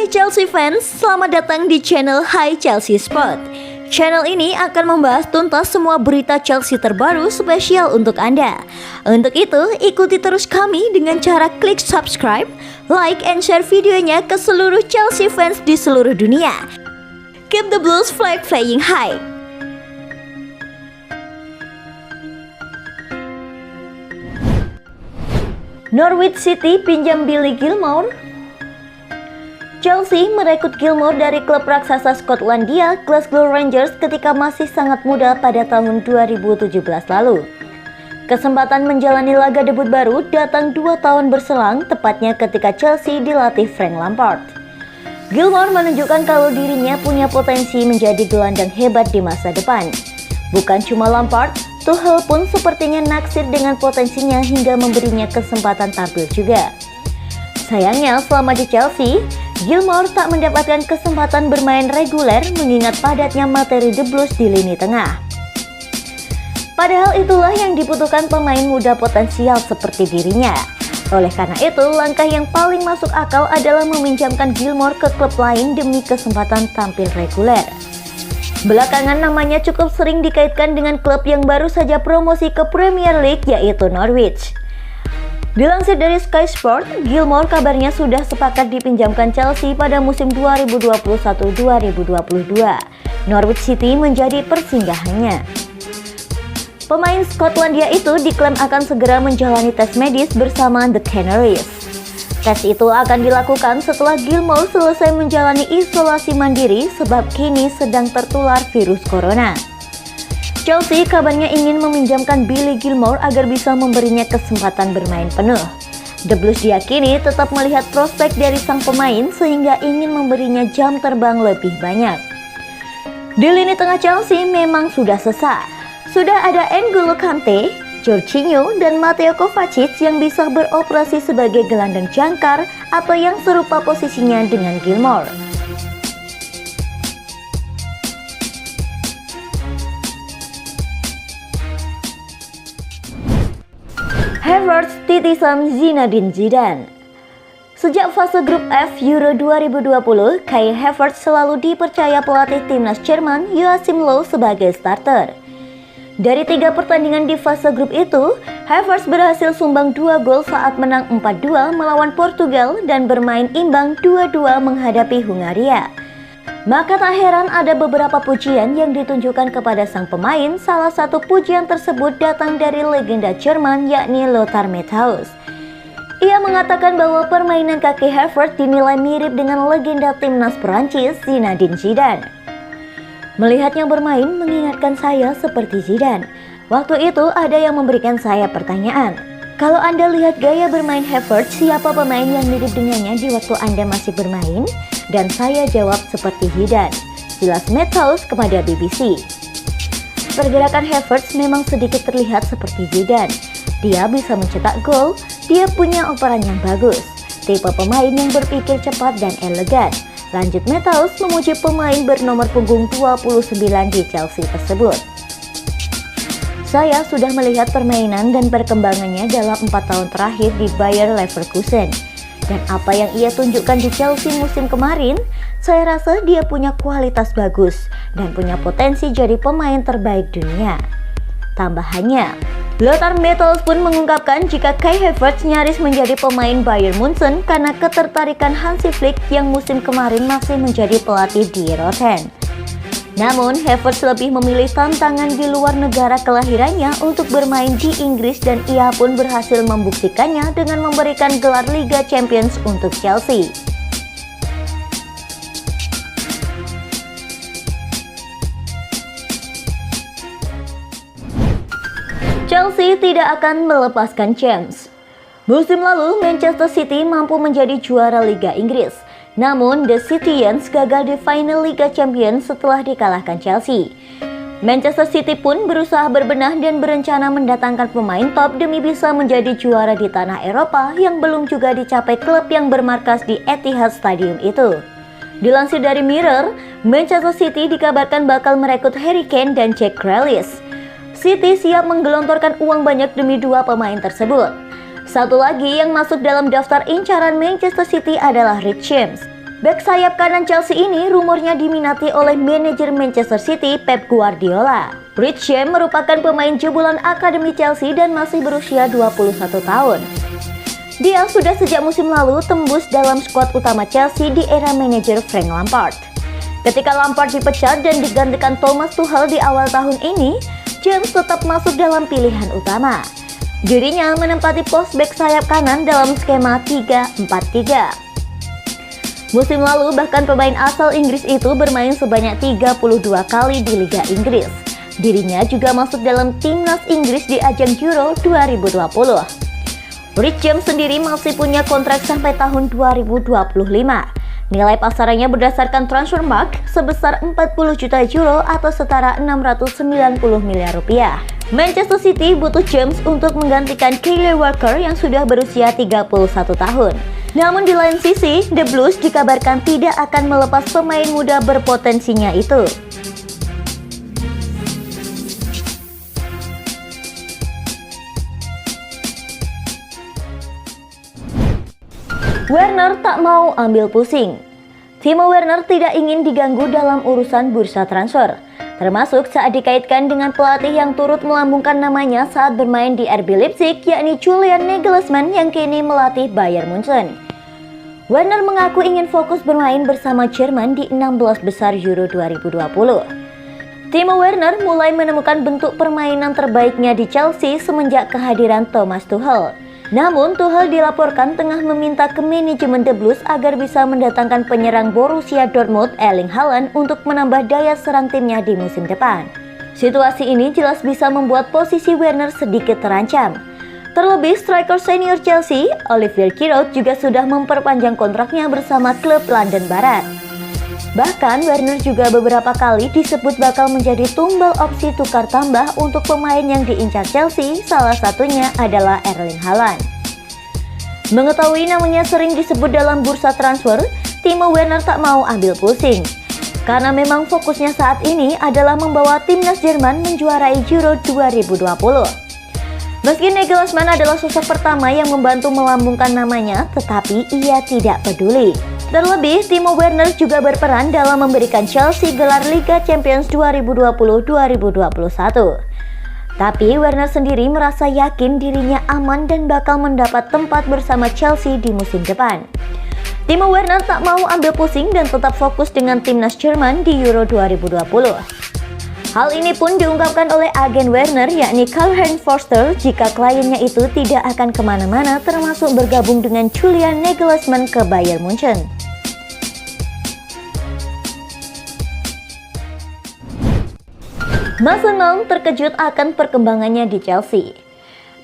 Hai Chelsea fans, selamat datang di channel Hai Chelsea Sport. Channel ini akan membahas tuntas semua berita Chelsea terbaru spesial untuk Anda. Untuk itu, ikuti terus kami dengan cara klik subscribe, like, and share videonya ke seluruh Chelsea fans di seluruh dunia. Keep the Blues flag flying high. Norwich City pinjam Billy Gilmour. Chelsea merekrut Gilmour dari klub raksasa Skotlandia Glasgow Rangers ketika masih sangat muda pada tahun 2017 lalu. Kesempatan menjalani laga debut baru datang 2 tahun berselang, tepatnya ketika Chelsea dilatih Frank Lampard. Gilmour menunjukkan kalau dirinya punya potensi menjadi gelandang hebat di masa depan. Bukan cuma Lampard, Tuchel pun sepertinya naksir dengan potensinya hingga memberinya kesempatan tampil juga. Sayangnya selama di Chelsea, Gilmour tak mendapatkan kesempatan bermain reguler mengingat padatnya materi The Blues di lini tengah. Padahal itulah yang dibutuhkan pemain muda potensial seperti dirinya. Oleh karena itu, langkah yang paling masuk akal adalah meminjamkan Gilmour ke klub lain demi kesempatan tampil reguler. Belakangan namanya cukup sering dikaitkan dengan klub yang baru saja promosi ke Premier League, yaitu Norwich. Dilansir dari Sky Sport, Gilmour kabarnya sudah sepakat dipinjamkan Chelsea pada musim 2021-2022. Norwich City menjadi persinggahannya. Pemain Skotlandia itu diklaim akan segera menjalani tes medis bersama The Canaries. Tes itu akan dilakukan setelah Gilmour selesai menjalani isolasi mandiri sebab kini sedang tertular virus corona. Chelsea kabarnya ingin meminjamkan Billy Gilmour agar bisa memberinya kesempatan bermain penuh. The Blues diyakini tetap melihat prospek dari sang pemain sehingga ingin memberinya jam terbang lebih banyak. Di lini tengah Chelsea memang sudah sesak. Sudah ada N'Golo Kante, Jorginho, dan Mateo Kovacic yang bisa beroperasi sebagai gelandang jangkar atau yang serupa posisinya dengan Gilmour. Havertz titisan Zinedine Zidane. Sejak fase grup F Euro 2020, Kai Havertz selalu dipercaya pelatih timnas Jerman Joachim Löw sebagai starter. Dari 3 pertandingan di fase grup itu, Havertz berhasil sumbang 2 gol saat menang 4-2 melawan Portugal dan bermain imbang 2-2 menghadapi Hungaria. Maka tak heran ada beberapa pujian yang ditunjukkan kepada sang pemain. Salah satu pujian tersebut datang dari legenda Jerman yakni Lothar Matthäus. Ia mengatakan bahwa permainan kaki Havertz dinilai mirip dengan legenda timnas Perancis Zinedine Zidane. Melihatnya bermain mengingatkan saya seperti Zidane. Waktu itu ada yang memberikan saya pertanyaan. Kalau Anda lihat gaya bermain Havertz, siapa pemain yang mirip dengannya di waktu Anda masih bermain? Dan saya jawab seperti Zidane, jelas Matthäus kepada BBC. Pergerakan Havertz memang sedikit terlihat seperti Zidane. Dia bisa mencetak gol, dia punya operan yang bagus, tipe pemain yang berpikir cepat dan elegan. Lanjut Matthäus memuji pemain bernomor punggung 29 di Chelsea tersebut. Saya sudah melihat permainan dan perkembangannya dalam 4 tahun terakhir di Bayer Leverkusen. Dan apa yang ia tunjukkan di Chelsea musim kemarin, saya rasa dia punya kualitas bagus dan punya potensi jadi pemain terbaik dunia. Tambahannya, Lothar Matthäus pun mengungkapkan jika Kai Havertz nyaris menjadi pemain Bayern Munchen karena ketertarikan Hansi Flick yang musim kemarin masih menjadi pelatih di Rotterdam. Namun, Havertz lebih memilih tantangan di luar negara kelahirannya untuk bermain di Inggris dan ia pun berhasil membuktikannya dengan memberikan gelar Liga Champions untuk Chelsea. Chelsea tidak akan melepaskan James. Musim lalu, Manchester City mampu menjadi juara Liga Inggris. Namun, The Cityans gagal di final Liga Champions setelah dikalahkan Chelsea. Manchester City pun berusaha berbenah dan berencana mendatangkan pemain top demi bisa menjadi juara di tanah Eropa yang belum juga dicapai klub yang bermarkas di Etihad Stadium itu. Dilansir dari Mirror, Manchester City dikabarkan bakal merekrut Harry Kane dan Jack Grealish. City siap menggelontorkan uang banyak demi 2 pemain tersebut. Satu lagi yang masuk dalam daftar incaran Manchester City adalah Reece James. Bek sayap kanan Chelsea ini rumornya diminati oleh manajer Manchester City Pep Guardiola. Reece James merupakan pemain jebolan akademi Chelsea dan masih berusia 21 tahun. Dia sudah sejak musim lalu tembus dalam skuad utama Chelsea di era manajer Frank Lampard. Ketika Lampard dipecat dan digantikan Thomas Tuchel di awal tahun ini, James tetap masuk dalam pilihan utama. Dirinya menempati pos bek sayap kanan dalam skema 3-4-3. Musim lalu bahkan pemain asal Inggris itu bermain sebanyak 32 kali di Liga Inggris. Dirinya juga masuk dalam timnas Inggris di ajang Euro 2020. Reece James sendiri masih punya kontrak sampai tahun 2025. Nilai pasarannya berdasarkan Transfermarkt sebesar 40 juta euro atau setara 690 miliar rupiah. Manchester City butuh James untuk menggantikan Kyle Walker yang sudah berusia 31 tahun. Namun di lain sisi, The Blues dikabarkan tidak akan melepas pemain muda berpotensinya itu. Werner tak mau ambil pusing. Timo Werner tidak ingin diganggu dalam urusan bursa transfer, termasuk saat dikaitkan dengan pelatih yang turut melambungkan namanya saat bermain di RB Leipzig, yakni Julian Nagelsmann yang kini melatih Bayern Munchen. Werner mengaku ingin fokus bermain bersama Jerman di 16 besar Euro 2020. Timo Werner mulai menemukan bentuk permainan terbaiknya di Chelsea semenjak kehadiran Thomas Tuchel. Namun Tuchel dilaporkan tengah meminta ke manajemen The Blues agar bisa mendatangkan penyerang Borussia Dortmund Erling Haaland untuk menambah daya serang timnya di musim depan. Situasi ini jelas bisa membuat posisi Werner sedikit terancam. Terlebih striker senior Chelsea, Olivier Giroud juga sudah memperpanjang kontraknya bersama klub London Barat. Bahkan Werner juga beberapa kali disebut bakal menjadi tumbal opsi tukar tambah untuk pemain yang diincar Chelsea, salah satunya adalah Erling Haaland. Mengetahui namanya sering disebut dalam bursa transfer, Timo Werner tak mau ambil pusing. Karena memang fokusnya saat ini adalah membawa timnas Jerman menjuarai Euro 2020. Meski Nagelsmann adalah sosok pertama yang membantu melambungkan namanya, tetapi ia tidak peduli. Terlebih, Timo Werner juga berperan dalam memberikan Chelsea gelar Liga Champions 2020-2021. Tapi Werner sendiri merasa yakin dirinya aman dan bakal mendapat tempat bersama Chelsea di musim depan. Timo Werner tak mau ambil pusing dan tetap fokus dengan timnas Jerman di Euro 2020. Hal ini pun diungkapkan oleh agen Werner, yakni Karl-Heinz Forster, jika kliennya itu tidak akan kemana-mana termasuk bergabung dengan Julian Nagelsmann ke Bayern Munchen. Mason Mount terkejut akan perkembangannya di Chelsea.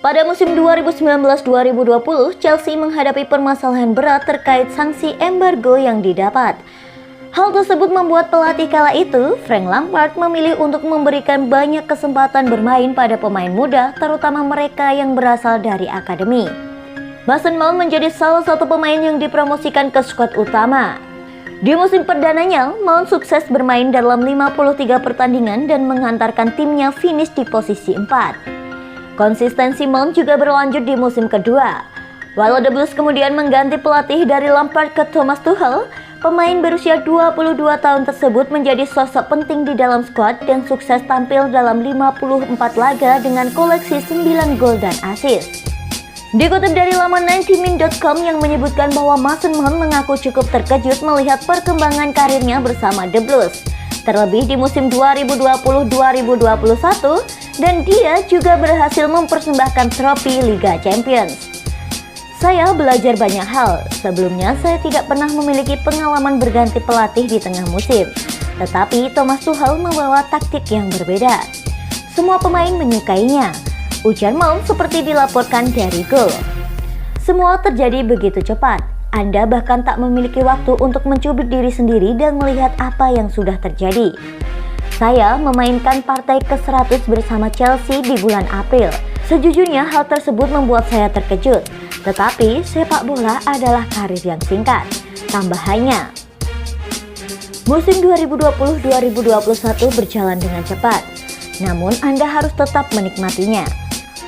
Pada musim 2019-2020, Chelsea menghadapi permasalahan berat terkait sanksi embargo yang didapat. Hal tersebut membuat pelatih kala itu, Frank Lampard, memilih untuk memberikan banyak kesempatan bermain pada pemain muda, terutama mereka yang berasal dari akademi. Mason Mount menjadi salah satu pemain yang dipromosikan ke skuad utama. Di musim perdananya, Mount sukses bermain dalam 53 pertandingan dan menghantarkan timnya finish di posisi 4. Konsistensi Mount juga berlanjut di musim kedua. Walau The Blues kemudian mengganti pelatih dari Lampard ke Thomas Tuchel, pemain berusia 22 tahun tersebut menjadi sosok penting di dalam skuad dan sukses tampil dalam 54 laga dengan koleksi 9 gol dan assist. Dikutip dari laman 90min.com yang menyebutkan bahwa Mason Mount mengaku cukup terkejut melihat perkembangan karirnya bersama The Blues, terlebih di musim 2020-2021, dan dia juga berhasil mempersembahkan trofi Liga Champions. Saya belajar banyak hal. Sebelumnya saya tidak pernah memiliki pengalaman berganti pelatih di tengah musim, tetapi Thomas Tuchel membawa taktik yang berbeda. Semua pemain menyukainya, ujar Mount seperti dilaporkan dari Goal. Semua terjadi begitu cepat. Anda bahkan tak memiliki waktu untuk mencubit diri sendiri dan melihat apa yang sudah terjadi. Saya memainkan partai ke-100 bersama Chelsea di bulan April. Sejujurnya hal tersebut membuat saya terkejut. Tetapi sepak bola adalah karir yang singkat. Tambahannya, musim 2020-2021 berjalan dengan cepat. Namun Anda harus tetap menikmatinya.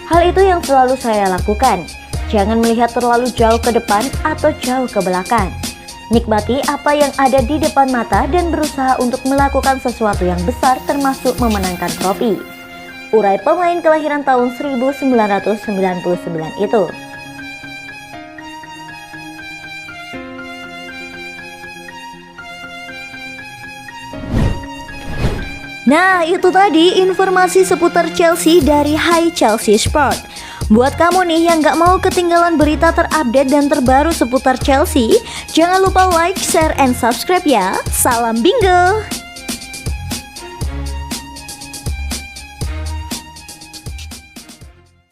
Hal itu yang selalu saya lakukan. Jangan melihat terlalu jauh ke depan atau jauh ke belakang. Nikmati apa yang ada di depan mata dan berusaha untuk melakukan sesuatu yang besar termasuk memenangkan trofi. Urai pemain kelahiran tahun 1999 itu. Nah, itu tadi informasi seputar Chelsea dari Hai Chelsea Sport. Buat kamu nih yang gak mau ketinggalan berita terupdate dan terbaru seputar Chelsea, jangan lupa like, share, and subscribe ya. Salam bingo!